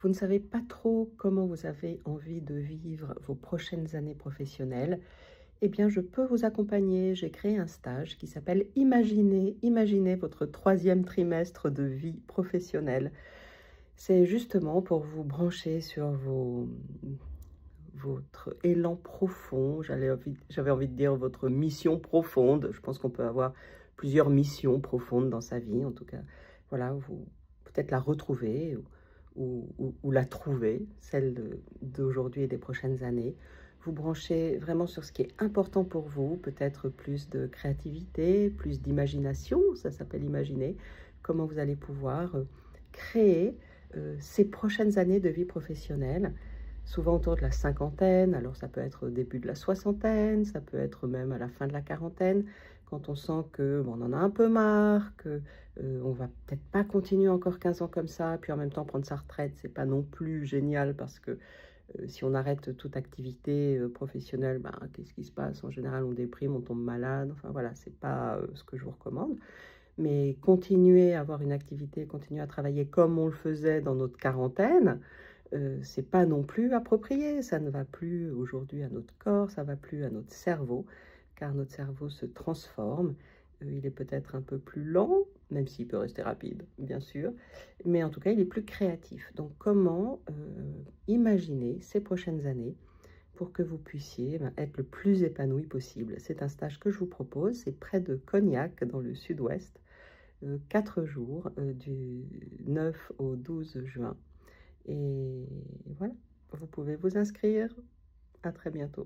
Vous ne savez pas trop comment vous avez envie de vivre vos prochaines années professionnelles. Eh bien, je peux vous accompagner. J'ai créé un stage qui s'appelle Imaginez votre troisième trimestre de vie professionnelle. C'est justement pour vous brancher sur votre élan profond. J'avais envie de dire votre mission profonde. Je pense qu'on peut avoir plusieurs missions profondes dans sa vie. En tout cas, voilà, vous peut-être la retrouver ou la trouver, celle d'aujourd'hui et des prochaines années. Vous branchez vraiment sur ce qui est important pour vous, peut-être plus de créativité, plus d'imagination, ça s'appelle imaginer, comment vous allez pouvoir créer ces prochaines années de vie professionnelle, souvent autour de la cinquantaine, alors ça peut être au début de la soixantaine, ça peut être même à la fin de la quarantaine, quand on sent que bon, on en a un peu marre, que on va peut-être pas continuer encore 15 ans comme ça, puis en même temps prendre sa retraite, c'est pas non plus génial parce que si on arrête toute activité professionnelle, ben, qu'est-ce qui se passe? En général, on déprime, on tombe malade, enfin voilà, c'est pas ce que je vous recommande. Mais continuer à avoir une activité, continuer à travailler comme on le faisait dans notre quarantaine, c'est pas non plus approprié. Ça ne va plus aujourd'hui à notre corps, ça va plus à notre cerveau, car notre cerveau se transforme. Il est peut-être un peu plus lent, même s'il peut rester rapide, bien sûr, mais en tout cas, il est plus créatif. Donc comment, imaginer ces prochaines années pour que vous puissiez, ben, être le plus épanoui possible? C'est un stage que je vous propose, c'est près de Cognac, dans le sud-ouest. 4 jours, du 9 au 12 juin et voilà, vous pouvez vous inscrire. À très bientôt.